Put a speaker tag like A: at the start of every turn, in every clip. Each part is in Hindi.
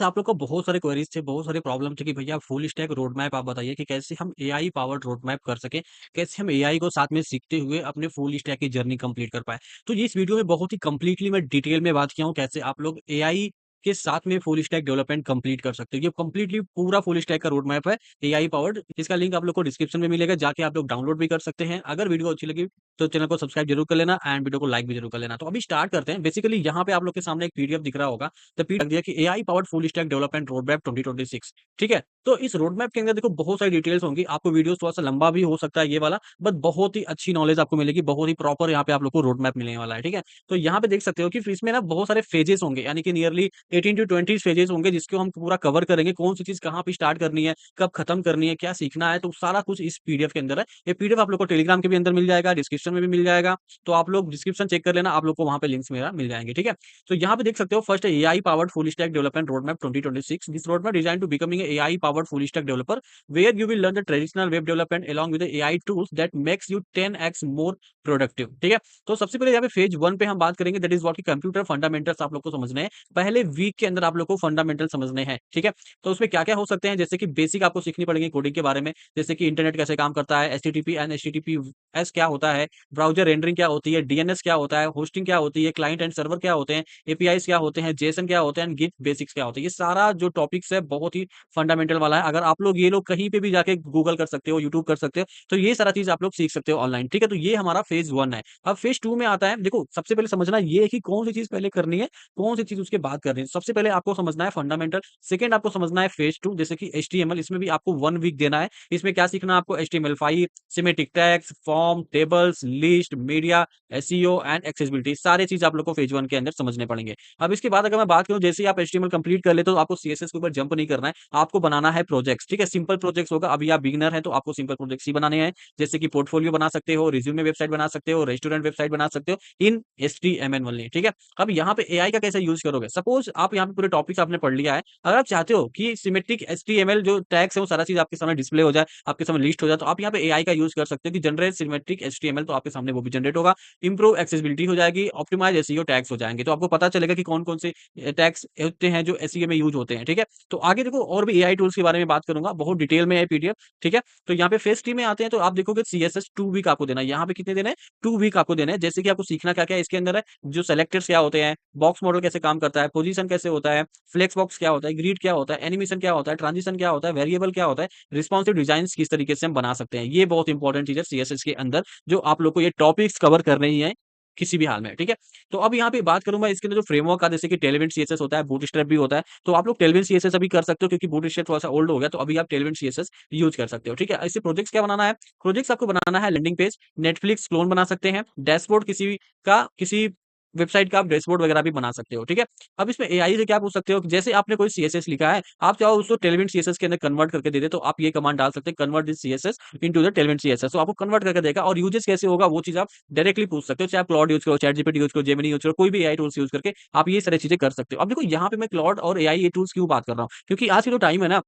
A: आप लोग को बहुत सारे क्वेरीज थे, बहुत सारे प्रॉब्लम थे कि भैया फुल स्टैक रोड मैप आप बताइए कि कैसे हम एआई पावर्ड रोड मैप कर सकें, कैसे हम एआई को साथ में सीखते हुए अपने फुल स्टैक की जर्नी कंप्लीट कर पाएँ। तो ये इस वीडियो में बहुत ही कंप्लीटली मैं डिटेल में बात किया हूँ, कैसे आप लोग एआई के साथ में फुल स्टैक डेवलपमेंट कंप्लीट कर सकते हो। ये कंप्लीटली पूरा फुल स्टैक का रोड मैप है एआई पावर्ड। इसका लिंक आप लोग को डिस्क्रिप्शन में मिलेगा, जाके आप लोग डाउनलोड भी कर सकते हैं। अगर वीडियो अच्छी लगी तो चैनल को सब्सक्राइब जरूर कर लेना एंड वीडियो को लाइक भी जरूर कर लेना। तो अभी स्टार्ट करते हैं। बेसिकली यहाँ पे आप लोग के सामने एक पीडीएफ दिख रहा होगा, तो पीडीएफ दिया कि AI powered full stack development road map 2026। ठीक है, तो इस रोड मैप के अंदर देखो बहुत सारी डिटेल्स होंगी। आपको वीडियो थोड़ा सा लंबा भी हो सकता है ये वाला, बट बहुत ही अच्छी नॉलेज आपको मिलेगी, बहुत ही प्रॉपर यहाँ पे आप लोग को रोड मैप मिलने वाला है। ठीक है, तो यहाँ पे देख सकते हो कि फिर इसमें ना बहुत सारे फेजेस होंगे, यानी कि नियरली 18 टू 20 फेजेस होंगे, जिसको हम पूरा कवर करेंगे। कौन सी चीज कहाँ पे स्टार्ट करनी है, कब खत्म करनी है, क्या सीखना है, तो सारा कुछ इस पीडीएफ के अंदर है। ये पीडीएफ आप लोग को टेलीग्राम के भी अंदर मिल जाएगा, डिस्क्रिप्शन में भी मिल जाएगा। तो आप लोग डिस्क्रिप्शन चेक कर लेना, आप लोग को वहां पे लिंक्स मेरा मिल जाएंगे। ठीक है, तो यहाँ पे देख सकते हो first AI powered full stack development road map 2026। This road map design to becoming AI powered full stack developer where you will learn the traditional web development along with the AI tools that makes you 10x more productive। ठीक है, तो सबसे पहले यहाँ पे फेज 1 पे हम बात करेंगे, दैट इज व्हाट की कंप्यूटर फंडामेंटल्स आप लोग को समझने हैं। पहले वीक के अंदर आप लोग को फंडामेंटल समझने हैं। ठीक है, तो उसमें क्या क्या हो सकते हैं, जैसे कि बेसिक आपको सीखनी पड़ेगी कोडिंग के बारे में, जैसे कि इंटरनेट कैसे काम करता है, एचटीटीपी एंड एचटीटीपी एस क्या होता है, ब्राउजर रेंडरिंग क्या होती है, डीएनएस क्या होता है, होस्टिंग क्या होती है, क्लाइंट एंड सर्वर क्या होते हैं, एपीआईज क्या होते हैं, जेसन क्या होते हैं, गिट बेसिक्स क्या होते हैं। ये सारा जो टॉपिक्स है बहुत ही फंडामेंटल वाला है। अगर आप लोग ये लोग कहीं पे भी जाके गूगल कर सकते हो, यूट्यूब कर सकते हो, तो ये सारा चीज आप लोग सीख सकते हो ऑनलाइन। ठीक है, तो ये हमारा फेज 1 है। अब फेज 2 में आता है, देखो सबसे पहले समझना ये है कि कौन सी चीज पहले करनी है, कौन सी चीज उसके बाद करनी है। सबसे पहले आपको समझना है फंडामेंटल, सेकंड आपको समझना है फेज 2, जैसे कि एचटीएमएल। इसमें भी आपको 1 वीक देना है। इसमें क्या सीखना है आपको, HTML five, semantic tags, form, tables, list, media, SEO and accessibility, सारे चीज आप लोग को फेज 1 के अंदर समझने पड़ेंगे। अब इसके बाद अगर मैं बात करूं, जैसे ही आप एचटीएमएल कंप्लीट कर ले तो आपको सीएसएस के ऊपर जंप नहीं करना है, आपको बनाना है प्रोजेक्ट्स। ठीक है, सिंपल प्रोजेक्ट्स होगा। अभी आप बिगिनर है तो आपको सिंपल प्रोजेक्ट्स ही बनाने हैं, जैसे कि पोर्टफोलियो बना सकते हो, रिज्यूमे वेबसाइट बना सकते हो, रेस्टोरेंट वेबसाइट बना सकते हो इन एचटीएमएल ओनली। ठीक है, अब यहाँ पे एआई का कैसे यूज करोगे, सपोज आप यहाँ पे पूरे टॉपिक्स आपने पढ़ लिया है, अगर आप चाहते हो कि सिमेट्रिक एचटीएमएल जो टैग्स है वो सारा चीज आपके सामने डिस्प्ले हो जाए, आपके सामने लिस्ट हो जाए, तो आप यहाँ पे एआई का यूज कर सकते हो कि जनरेट सिमेट्रिक एचटीएमएल, तो आपके सामने वो भी जनरेट होगा। इंप्रूव एक्सेसिबिलिटी हो जाएगी, ऑप्टिमाइज एसईओ टैग्स हो जाएंगे, तो आपको पता चलेगा कि कौन कौन से टैग्स होते हैं जो एसईओ में यूज होते हैं। ठीक है, तो आगे देखो और भी एआई टूल्स के बारे में बात करूंगा, बहुत डिटेल में है पीडीएफ। ठीक है, तो यहाँ पे फेस टी में आते हैं, तो आप देखोगे सीएसएस 2 वीक आपको देना है। यहाँ पे कितने देना है, 2 वीक आपको देना है। जैसे कि आपको सीखना क्या क्या है इसके अंदर है, जो सेलेक्टर्स क्या होते हैं, बॉक्स मॉडल कैसे काम करता है, पोजीशन कैसे होता है, फ्लेक्स बॉक्स क्या होता है, ग्रिड क्या होता है, एनिमेशन क्या होता है, ट्रांजिशन क्या होता है, वेरिएबल क्या होता है, रिस्पॉन्सिव डिजाइन किस तरीके से हम बना सकते हैं। ये बहुत इंपॉर्टेंट चीज है सीएसएस के अंदर, जो आप लोग को ये टॉपिक्स कवर करने ही है किसी भी हाल में। ठीक है, तो अब यहाँ पे बात करूंगा इसके अंदर जो फ्रेमवर्क का, जैसे कि टेलविंड सीएसएस होता है, बूटस्ट्रैप भी होता है, तो आप लोग टेलविंड सीएसएस अभी कर सकते हो, क्योंकि बूटस्ट्रैप थोड़ा सा ओल्ड हो गया, तो अभी आप टेलविंड सीएसएस यूज कर सकते हो। ठीक है, इससे प्रोजेक्ट्स क्या बनाना है, प्रोजेक्ट्स आपको बनाना है लैंडिंग पेज, नेटफ्लिक्स क्लोन बना सकते हैं, डैशबोर्ड किसी वेबसाइट का आप डैशबोर्ड वगैरह भी बना सकते हो। ठीक है, अब इसमें एआई से क्या पूछ सकते हो, कि जैसे आपने कोई सीएसएस लिखा है, आप चाहो उसको टेलविंड सीएसएस के अंदर कन्वर्ट करके दे दे, तो आप ये कमांड डाल सकते हैं, convert this CSS into the Tailwind CSS, तो आपको कन्वर्ट करके देगा। और यूजेस कैसे होगा वो चीज आप डायरेक्टली पूछ सकते हो, चाहे आप क्लॉड यूज करो, चैट जीपीटी यूज करो, जेमिनी यूज करो, कोई भी एआई टूल्स यूज करके आप ये सारी चीजें कर सकते हो। अब देखो यहाँ पे मैं क्लॉड और एआई टूल्स क्यों बात कर रहा हूँ, क्योंकि आज की जो टाइम है ना,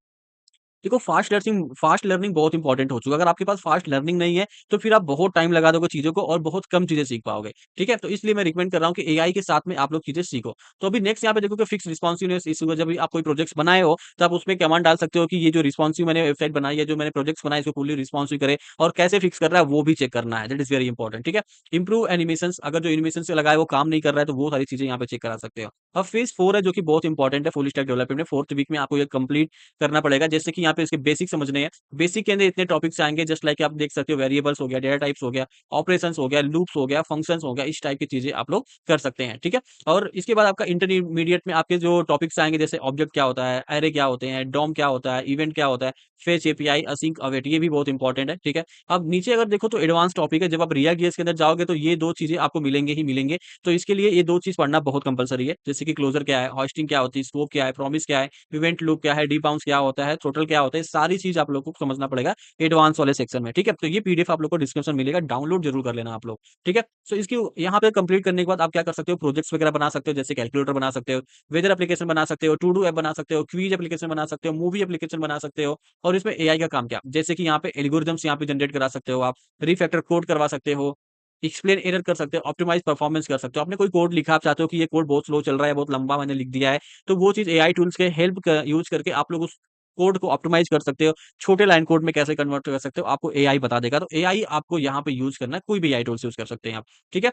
A: देखो फास्ट लर्निंग बहुत इंपॉर्टेंट हो चुका है। अगर आपके पास फास्ट लर्निंग नहीं है तो फिर आप बहुत टाइम लगा दोगे चीजों को और बहुत कम चीजें सीख पाओगे। ठीक है, तो इसलिए मैं रिकमेंड कर रहा हूँ कि एआई के साथ में आप लोग चीजें सीखो। तो अभी नेक्स्ट यहाँ पे देखो कि फिक्स रिस्पॉन्सिवनेस इशू है। जब भी आप कोई प्रोजेक्ट्स बनाए हो तो आप उसमें कमांड डाल सकते हो कि ये जो रिस्पॉन्सिव मैंने वेबसाइट बनाई है, जो मैंने प्रोजेक्ट्स बनाए, इसको फुली रिस्पॉन्सिव करे, और कैसे फिक्स कर रहा है वो भी चेक करना है, दैट इज वेरी इंपॉर्टेंट। ठीक है, इंप्रूव एनिमेशन, अगर जो एनिमेशन से लगाए वो काम नहीं कर रहा है तो वो सारी चीजें यहाँ पे चेक करा सकते हो। अब फेज 4 है, जो कि बहुत इंपॉर्टेंट है फुल स्टैक डेवलपमेंट में। 4th वीक में आपको ये कंप्लीट करना पड़ेगा, जैसे कि यहाँ पे इसके बेसिक समझने हैं। बेसिक के अंदर इतने टॉपिक्स आएंगे, जस्ट लाइक आप देख सकते हो, वेरिएबल्स हो गया, डेटा टाइप्स हो गया, ऑपरेशंस हो गया, लूप्स हो गया, फंक्शंस हो गया, इस टाइप की चीजें आप लोग कर सकते हैं। ठीक है, और इसके बाद आपका इंटरमीडिएट में आपके जो टॉपिक्स आएंगे, जैसे ऑब्जेक्ट क्या होता है, एरे क्या होते हैं, डॉम क्या होता है, इवेंट क्या होता है, फेच एपीआई, असिंक अवेट, ये भी बहुत इंपॉर्टेंट है। ठीक है, अब नीचे अगर देखो तो एडवांस टॉपिक है, जब आप रिएक्ट जेएस के अंदर जाओगे तो ये दो चीजें आपको मिलेंगे ही मिलेंगे। तो इसके लिए ये दो चीज पढ़ना बहुत कंपलसरी है, जैसे कि क्लोजर क्या है, होस्टिंग क्या होती है, स्कोप क्या है, प्रॉमिस क्या है, इवेंट लूप क्या है, डीबाउंस क्या होता है, टोटल क्या होता है, सारी चीज आप लोग को समझना पड़ेगा एडवांस वाले सेक्शन में। ठीक है, तो ये पीडीएफ आप लोग को डिस्क्रिप्शन मिलेगा, डाउनलोड जरूर कर लेना आप लोग। ठीक है, सो इसकी यहाँ पे कंप्लीट करने के बाद आप क्या कर सकते हो, प्रोजेक्ट्स वगैरह बना सकते हो, जैसे कैलकुलेटर बना सकते हो, वेदर एप्लीकेशन बना सकते हो, टू डू ऐप बना सकते हो, क्वीज एप्लीकेशन बना सकते हो, मूवी एप्लीकेशन बना सकते हो। और इसमें एआई का काम क्या, जैसे कि यहाँ पे एल्गोरिथम्स यहाँ पे जनरेट करा सकते हो, आप रिफैक्टर कोड करवा सकते हो, एक्सप्लेन एरर कर सकते हो, ऑप्टिमाइज़ परफॉर्मेंस कर सकते हो। आपने कोई कोड लिखा, आप चाहते हो कि ये कोड बहुत स्लो चल रहा है, बहुत लंबा मैंने लिख दिया है, तो वो चीज़ एआई टूल्स के हेल्प क यूज़ करके आप लोग उस कोड को ऑप्टिमाइज़ कर सकते हो। छोटे लाइन कोड में कैसे कन्वर्ट कर सकते हो, आपको एआई बता देगा। तो एआई आपको यहाँ पे यूज़ करना है, कोई भी एआई टूल्स यूज़ कर सकते हैं आप, ठीक है?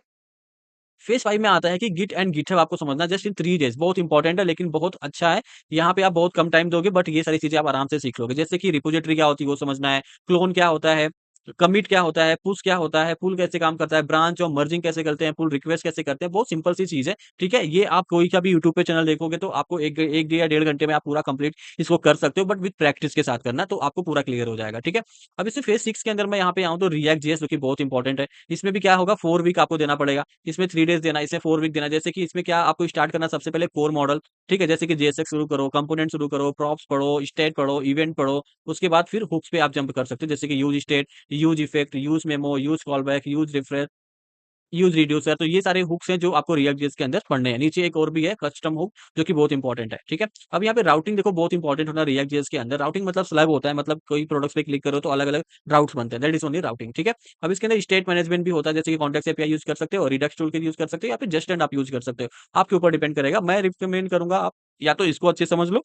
A: फेज़ 5 में आता है कि गिट एंड गिटहब आपको समझना है जस्ट इन 3 डेज़ बहुत इंपॉर्टेंट है लेकिन बहुत अच्छा है। यहाँ पे आप बहुत कम टाइम दोगे बट ये सारी चीज़ें आप आराम से सीख लोगे। जैसे कि रिपॉजिटरी क्या होती है वो समझना है, क्लोन क्या होता है, कमिट क्या होता है, पुश क्या होता है, पुल कैसे काम करता है, ब्रांच और मर्जिंग कैसे करते हैं, पुल रिक्वेस्ट कैसे करते हैं, बहुत सिंपल सी चीज़ है, ठीक है? ये आप कोई सा भी यूट्यूब पे चैनल देखोगे तो आपको 1 या डेढ़ घंटे में आप पूरा कंप्लीट इसको कर सकते हो बट विथ प्रैक्टिस के साथ करना तो आपको पूरा क्लियर हो जाएगा, ठीक है? अब इसे फेज़ 6 के अंदर मैं यहाँ पे आऊँ तो रिएक्ट जेएस जो कि बहुत इंपॉर्टेंट है। इसमें भी क्या होगा 4 वीक आपको देना पड़ेगा। इसमें 3 डेज़ देना है, इसमें 4 वीक देना है। जैसे कि इसमें क्या आपको स्टार्ट करना सबसे पहले कोर मॉडल, ठीक है? जैसे कि जेएसएक्स शुरू करो, कंपोनेंट शुरू करो, प्रॉप्स पढ़ो, स्टेट पढ़ो, इवेंट पढ़ो, उसके बाद फिर हुक्स पे आप जंप कर सकते हो। जैसे कि use state, use effect, use memo, use callback, use refresh, use reducer तो ये सारे हुक्स हैं जो आपको रिएक्ट जेएस के अंदर पढ़ने हैं। नीचे एक और भी है कस्टम हुक जो कि बहुत इंपॉर्टेंट है, ठीक है? अब यहाँ पे राउटिंग देखो बहुत इंपॉर्टेंट होना रिएक्ट जेएस के अंदर। राउटिंग मतलब स्लग होता है मतलब कोई प्रोडक्ट्स पे क्लिक करो तो अलग-अलग राउट्स बनते हैं। दैट इज़ ओनली राउटिंग, ठीक है? अब इसके अंदर स्टेट मैनेजमेंट भी होता है जैसे कि कॉन्टेक्स्ट एपीआई यूज़ कर सकते हो, रिडक्स टूल के यूज़ कर सकते हो या फिर जस्ट एंड आप यूज़ कर सकते हो। आपके ऊपर डिपेंड करेगा। मैं रिकमेंड करूँगा आप या तो इसको अच्छे से समझ लो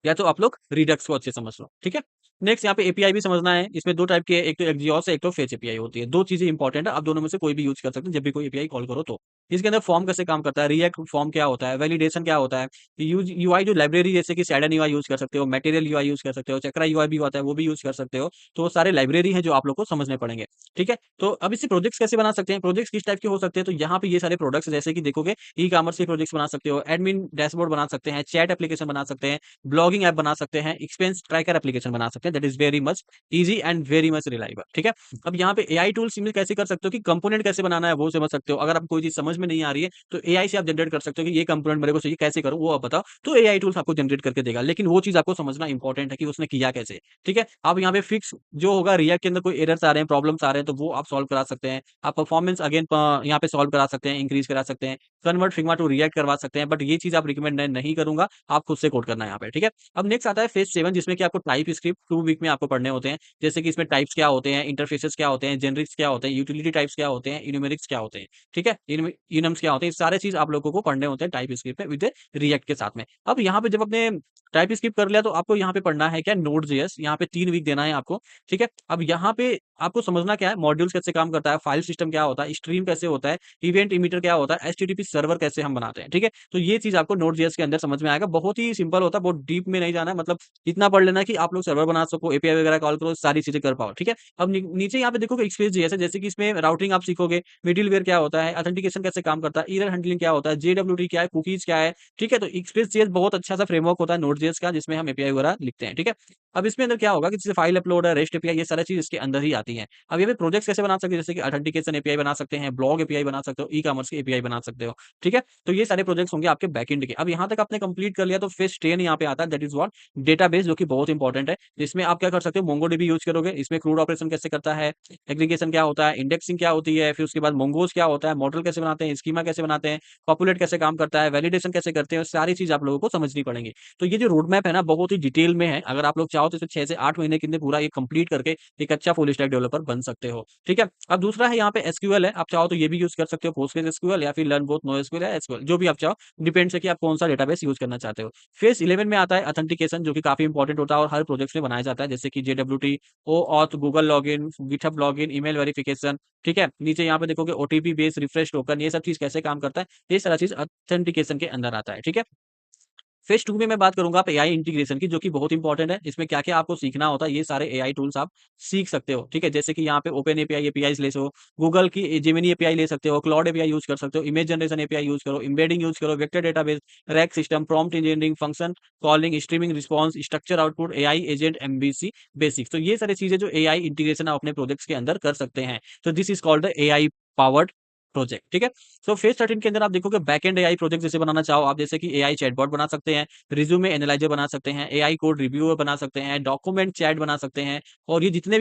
A: या तो आप लोग रिडक्स को अच्छे से समझ लो, ठीक है? नेक्स्ट यहाँ पे एपीआई भी समझना है, इसमें 2 टाइप के एक तो एक्सियोस है, एक तो फेच एपीआई होती है। 2 चीज़ें इंपॉर्टेंट है, आप दोनों में से कोई भी यूज़ कर सकते हैं जब भी कोई एपीआई कॉल करो तो। इसके अंदर फॉर्म कैसे काम करता है, रिएक्ट फॉर्म क्या होता है, वैलिडेशन क्या होता है, यूआई जो लाइब्रेरी जैसे कि सैडन यूआई यूज़ कर सकते हो, मटेरियल यूआई यूज़ कर सकते हो, चक्रा यूआई भी होता है, वो भी यूज़ कर सकते हो। तो वो सारे लाइब्रेरी हैं जो आप लोग को समझने पड़ेंगे, ठीक है? तो अब इससे प्रोजेक्ट्स कैसे बना सकते हैं, प्रोजेक्ट्स किस टाइप के हो सकते हैं, तो यहाँ पे ये सारे प्रोडक्ट्स जैसे कि देखोगे ई-कॉमर्स के प्रोजेक्ट्स बना सकते हो, एडमिन डैशबोर्ड बना सकते हैं, चैट एप्लीकेशन बना सकते हैं, ब्लॉगिंग ऐप बना सकते हैं, एक्सपेंस ट्रैकर एप्लीकेशन बना सकते हैं that is very much easy and very much reliable, ठीक है? अब यहाँ पे एआई टूल्स में कैसे कर सकते हो कि कंपोनेंट कैसे बनाना है वो समझ सकते हो। अगर आपको कोई चीज़ समझ में नहीं आ रही है तो एआई से आप जनरेट कर सकते हो कि ये कंपोनेंट मेरे को चाहिए कैसे करूँ वो आप बताओ, तो एआई टूल्स आपको जनरेट करके देगा। लेकिन वो चीज़ आपको समझना इंपॉर्टेंट है कि उसने किया कैसे, ठीक है? आप यहाँ पे फिक्स जो होगा रिएक्ट के अंदर कोई एरर्स आ रहे हैं, प्रॉब्लम्स आ रहे हैं तो वो आप सॉल्व करा सकते हैं। आप परफॉर्मेंस अगेन यहाँ पे सॉल्व करा सकते हैं, इंक्रीज़ करा सकते हैं, कन्वर्ट फिग्मा टू रिएक्ट करवा सकते हैं, बट ये चीज़ आप रिकमेंड मैं नहीं करूँगा, आप खुद से कोड करना है यहाँ पे, ठीक है? अब नेक्स्ट आता है फेज़ 7 जिसमें कि आपको टाइप स्क्रिप्ट 2 वीक में आपको पढ़ने होते हैं। जैसे कि इसमें टाइप्स क्या होते हैं, इंटरफेसेस क्या होते हैं, जेनेरिक्स क्या होते हैं, यूटिलिटी टाइप्स क्या होते हैं, न्यूमेरिक्स क्या होते हैं, ठीक है? इनम्स क्या होते हैं, ये सारे चीज़ आप लोगों को पढ़ने होते हैं टाइप स्क्रिप्ट में विद रिएक्ट के साथ में। अब यहाँ पे जब आपने टाइप स्क्रिप्ट कर लिया तो आपको यहाँ पे पढ़ना है क्या नोड जेएस यहाँ पे 3 वीक देना है आपको, ठीक है? अब यहाँ पे आपको समझना क्या है मॉड्यूल्स कैसे काम करता है, फाइल सिस्टम क्या होता है, स्ट्रीम कैसे होता है, इवेंट इमीटर क्या होता है, एचटीटीपी सर्वर कैसे हम बनाते हैं, ठीक है? तो ये चीज़ आपको नोड जेएस के अंदर समझ में आएगा। बहुत ही सिंपल होता है, बहुत डीप में नहीं जाना है मतलब इतना पढ़ लेना कि आप लोग सर्वर बना सको, एपीआई वगैरह कॉल करो, सारी चीज़ें कर पाओ, ठीक है? अब नीचे यहाँ पे देखोगे एक्सप्रेस जेएस है, जैसे कि इसमें राउटिंग आप सीखोगे, मिडलवेयर क्या होता है, ऑथेंटिकेशन कैसे काम करता है, एरर हैंडलिंग क्या होता है, जेडब्ल्यूटी क्या है, कुकीज़ क्या है, ठीक है? तो एक्सप्रेस जेएस बहुत अच्छा सा फ्रेमवर्क होता है नोड जेएस का जिसमें हम एपीआई वगैरह लिखते हैं, ठीक है? अब इसमें अंदर क्या होगा कि जैसे फाइल अपलोड है, रेस्ट एपीआई ये सारी चीज़ इसके अंदर ही आती हैं। अब ये भी प्रोजेक्ट्स कैसे बना सकते हैं जैसे कि ऑथेंटिकेशन एपीआई बना सकते हैं, ब्लॉग एपीआई बना सकते हो, ई-कॉमर्स की एपीआई बना सकते हो, ठीक है? तो ये सारे प्रोजेक्ट्स होंगे आपके बैकएंड के। अब यहाँ तक आपने कंप्लीट कर लिया तो फेज़ 10 यहाँ पे आता है दैट इज़ व्हाट डेटाबेस जो कि बहुत इंपॉर्टेंट है। जिसमें आप क्या कर सकते हो मोंगोडीबी यूज़ करोगे, इसमें क्रूड ऑपरेशन कैसे करता है, एग्रीगेशन क्या होता है, इंडेक्सिंग क्या होती है, फिर उसके बाद मोंगोज़ क्या होता है, मॉडल कैसे बनाते हैं, स्कीमा कैसे बनाते हैं, पॉपुलेट कैसे काम करता है, वैलिडेशन कैसे करते हैं, सारी चीज़ आप लोगों को समझनी पड़ेंगी। तो ये जो रोड मैप है ना बहुत ही डिटेल में है। अगर आप लोग चाहो तो इसे 6 से 8 महीने के अंदर पूरा ये कंप्लीट करके एक अच्छा फुल स्टैक डेवलपर बन सकते हो। ठीक है? अब दूसरा है यहाँ पे एसक्यूएल है। आप चाहो तो ये भी यूज़ कर सकते हो पोस्टग्रेस एसक्यूएल या फिर लर्न बोथ नोएसक्यूएल या एसक्यूएल जो भी आप चाहो, डिपेंड्स है कि आप कौन-सा डेटाबेस यूज़ करना चाहते हो। फेज़ 11 में आता है ऑथेंटिकेशन जो कि काफ़ी इंपॉर्टेंट होता है और हर प्रोजेक्ट्स में बनाया जाता है जैसे कि जेडब्ल्यूटी, OAuth, Google login, GitHub login, email verification, ठीक है? नीचे यहाँ पे देखोगे ओटीपी बेस्ड रिफ्रेश टोकन ये सब चीज़ कैसे काम करता है, ये सारा चीज़ ऑथेंटिकेशन के अंदर आता है। ठीक है? फेज़ 2 में मैं बात करूँगा आप एआई इंटीग्रेशन की जो कि बहुत इंपॉर्टेंट है। इसमें क्या-क्या आपको सीखना होता है, ये सारे एआई टूल्स आप सीख सकते हो, ठीक है? जैसे कि यहाँ पे ओपन एपीआई एपीआईज़ ले सको, गूगल की जेमिनी एपीआई ले सकते हो, क्लाउड एपीआई यूज़ कर सकते हो, इमेज जनरेशन एपीआई यूज़ करो, एम्बेडिंग यूज़ करो, vector database, rack system, prompt engineering, function calling, streaming response, structure output, AI agent, MVC basics. तो ये सारी चीज़ें जो एआई इंटीग्रेशन आप अपने प्रोजेक्ट्स के अंदर कर सकते हैं। तो this is called the AI powered project, ठीक है? सो फेज़ 13 के अंदर आप देखोगे बैकएंड एआई प्रोजेक्ट जैसे बनाना चाहो आप, जैसे कि एआई चैटबॉट बना सकते हैं, रिज्यूमे एनालाइज़र बना सकते हैं, एआई कोड रिव्यूअर बना सकते हैं, डॉक्यूमेंट चैट बना सकते हैं और ये जितने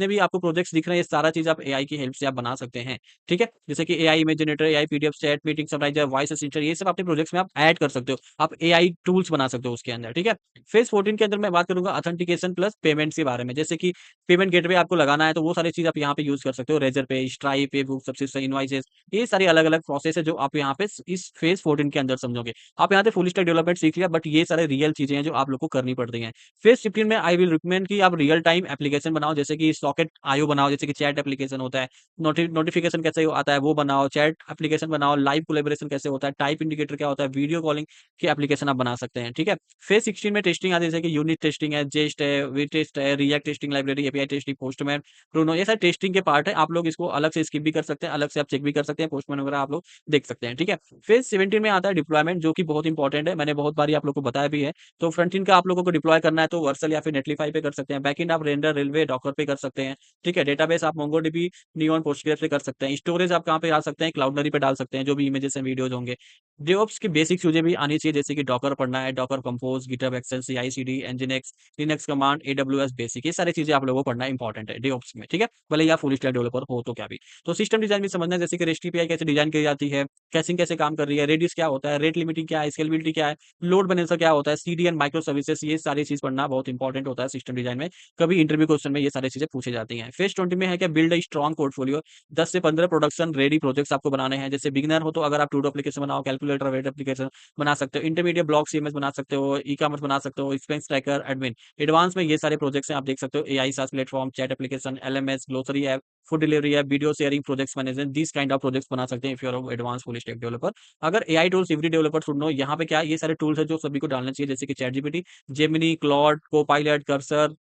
A: भी आपको प्रोजेक्ट्स दिख रहे हैं, ये सारा चीज़ आप एआई की हेल्प से आप बना सकते हैं, ठीक है? जैसे कि AI image generator, AI PDF, chat, meeting summariser, voice assistant, ये सब अपने प्रोजेक्ट्स में आप ऐड कर सकते हो। आप एआई टूल्स बना सकते हो उसके अंदर, ठीक है? फेज़ 14 के अंदर मैं बात करूँगा ऑथेंटिकेशन प्लस पेमेंट्स के बारे में, जैसे कि पेमेंट गेटवे आपको लगाना है, तो वो सारी चीज़ आप यहाँ पे यूज़ कर सकते हो, रेज़र पे, स्ट्राइप पे, बुक सब्सक्रिप्शन, इनवॉइसेस, ये सारी अलग-अलग प्रोसेस है जो आप यहाँ पे इस फेज़ 14 के अंदर समझोगे। आप यहाँ पे फुल स्टैक डेवलपमेंट सीख लिया बट ये सारे रियल चीज़ें हैं जो आप लोग को करनी पड़ती हैं। फेज़ 15 में आई विल रिकमेंड कि आप रियल टाइम एप्लीकेशन बनाओ जैसे कि सॉकेट आईओ बनाओ, जैसे कि चैट एप्लीकेशन होता है, नोटिफ़िकेशन कैसे आता है वो बनाओ, चैट एप्लीकेशन बनाओ, लाइव कोलैबोरेशन कैसे होता है, टाइप इंडिकेटर क्या होता है, वीडियो कॉलिंग के एप्लीकेशन आप बना सकते हैं, ठीक है? फेज़ 16 में टेस्टिंग आती है जैसे कि यूनिट टेस्टिंग है, जेस्ट है, वीटेस्ट है, react testing library, API testing, postman, Chrono, ये सारे टेस्टिंग के पार्ट है। आप लोग इसको अलग से स्किप भी कर सकते हैं, अलग से आप चेक भी कर सकते हैं, पोस्टमैन वगैरह आप लोग देख सकते हैं, ठीक है? फेज़ 17 में आता है डिप्लॉयमेंट जो कि बहुत इंपॉर्टेंट है, मैंने बहुत बारी आप लोग को बताया भी है। तो फ्रंट एंड का आप लोगों को डिप्लॉय करना है तो वर्सल या फिर नेटलिफाई पे कर सकते हैं, बैक एंड आप रेंडर, रेलवे, डॉकर पे कर सकते हैं, ठीक है? डेटाबेस आप मोंगोडीबी, नियॉन, पोस्टग्रेस पे कर सकते हैं, स्टोरेज आप कहाँ पे डाल सकते हैं, क्लाउडनरी पे डाल सकते हैं, जो भी इमेजेस एंड वीडियोज़ होंगे। डेवऑप्स की बेसिक चीज़ें भी आनी चाहिए जैसे कि डॉकर पढ़ना है, Docker compose, GitHub action, CI CD, Nginx, Linux command, AWS basic, ये सारी चीज़ें आप लोगों को पढ़ना इंपॉर्टेंट है डेवऑप्स में, ठीक है? भले ही आप फुल स्टैक डेवलपर हो तो क्या भी। तो सिस्टम डिज़ाइन भी समझना है जैसे कि रेस्ट एपीआई कैसे डिज़ाइन की जाती है, कैशिंग कैसे काम कर रही है, रेडियस क्या होता है, रेट लिमिटिंग क्या है, स्केलेबिलिटी क्या है, लोड बैलेंसर क्या होता है, सीडीएन माइक्रो सर्विसेज, ये सारी चीज़ पढ़ना बहुत इंपॉर्टेंट होता है सिस्टम डिज़ाइन में। कभी इंटरव्यू क्वेश्चन में ये सारी चीज़ें पूछी जाती हैं। फेज़ 20 में है कि बिल्ड अ स्ट्रॉन्ग पोर्टफोलियो, 10 से 15 प्रोडक्शन रेडी प्रोजेक्ट्स आपको बनाने हैं। जैसे बिगिनर हो तो अगर आप टूडो एप्लीकेशन बनाओ, कैलकुलेटर, वेट एप्लीकेशन बना सकते हो, इंटरमीडिएट ब्लॉग सीएमएस बना सकते हो, ई-कॉमर्स बना सकते हो, एक्सपेंस ट्रैकर, एडमिन। एडवांस में ये सारे प्रोजेक्ट्स हैं आप देख सकते हो, AI SaaS platform, chat application, LMS, glossary app, food delivery app, video sharing, projects management, this kind of projects बना सकते हैं if you are advance full stack developer. अगर AI tools every developer should know, यहाँ पे क्या है, ये सारे टूल्स हैं जो सभी को डालना चाहिए जैसे कि ChatGPT, Gemini, Claude, Copilot, cursor,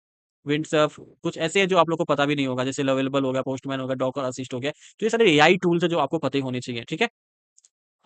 A: Windsurf, कुछ ऐसे हैं जो आप लोग को पता भी नहीं होगा, जैसे लवेलेबल हो गया, पोस्टमैन हो गया, डॉकर असिस्ट हो गया। तो ये सारे एआई टूल्स हैं जो आपको पता ही होने चाहिए, ठीक है?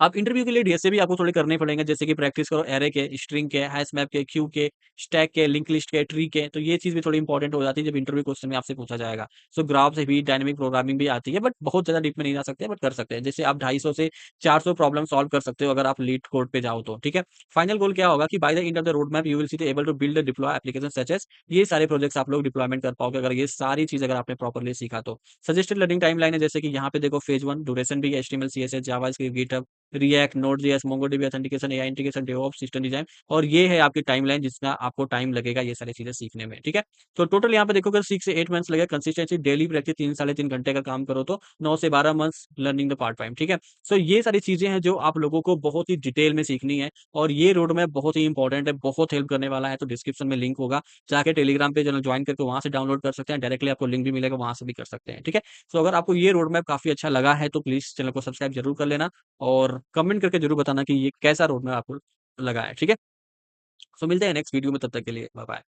A: आप इंटरव्यू के लिए डीएसए भी आपको थोड़े करने पड़ेंगे, जैसे कि प्रैक्टिस करो एरे के, स्ट्रिंग के, हैशमैप के, क्यू के, स्टैक के, लिंक लिस्ट के, ट्री के, तो ये चीज़ भी थोड़ी इंपॉर्टेंट हो जाती है जब इंटरव्यू क्वेश्चन में आपसे पूछा जाएगा। सो ग्राफ से भी डायनामिक प्रोग्रामिंग भी आती है, बट बहुत ज़्यादा डीप में नहीं जा सकते, बट कर सकते हैं। जैसे आप 250 से 400 प्रॉब्लम सॉल्व कर सकते हो अगर आप लीड कोड पे जाओ तो, ठीक है? फाइनल गोल क्या होगा कि by the end of the road map you will see the able to build deploy application such as, ये सारे प्रोजेक्ट्स आप लोग डिप्लॉयमेंट कर पाओगे अगर ये सारी चीज़ अगर आपने प्रॉपर्ली सीखा तो। सजेस्टेड लर्निंग टाइमलाइन है जैसे कि यहाँ पे देखो फेज़ 1 ड्यूरेशन भी है, HTML, CSS, JavaScript, GitHub, React, NodeJS, MongoDB authentication, AI integration, DevOps, system design और ये है आपकी टाइमलाइन जिसका आपको टाइम लगेगा ये सारी चीज़ें सीखने में, ठीक है? तो टोटल यहाँ पे देखोगे 6 से 8 मंथ्स लगेगा कंसिस्टेंसी डेली प्रैक्टिस 3 साढ़े 3 घंटे का काम करो तो 9 से 12 months learning the part time, ठीक है? सो ये सारी चीज़ें हैं जो आप लोगों को बहुत ही डिटेल में सीखनी है और ये रोड मैप बहुत ही इंपॉर्टेंट है, बहुत हेल्प करने वाला है, तो डिस्क्रिप्शन में लिंक होगा, जाके टेलीग्राम पे चैनल जॉइन करके वहाँ से डाउनलोड कर सकते हैं, डायरेक्टली आपको लिंक भी मिलेगा, वहाँ से भी कर सकते हैं, ठीक है? सो अगर आपको ये रोड मैप काफ़ी अच्छा लगा है तो प्लीज़ चैनल को सब्सक्राइब ज़रूर कर लेना और कमेंट करके ज़रूर बताना कि ये कैसा रोड मैप आपको लगा है, ठीक है? सो मिलते हैं नेक्स्ट वीडियो में, तब तक के लिए बाय बाय।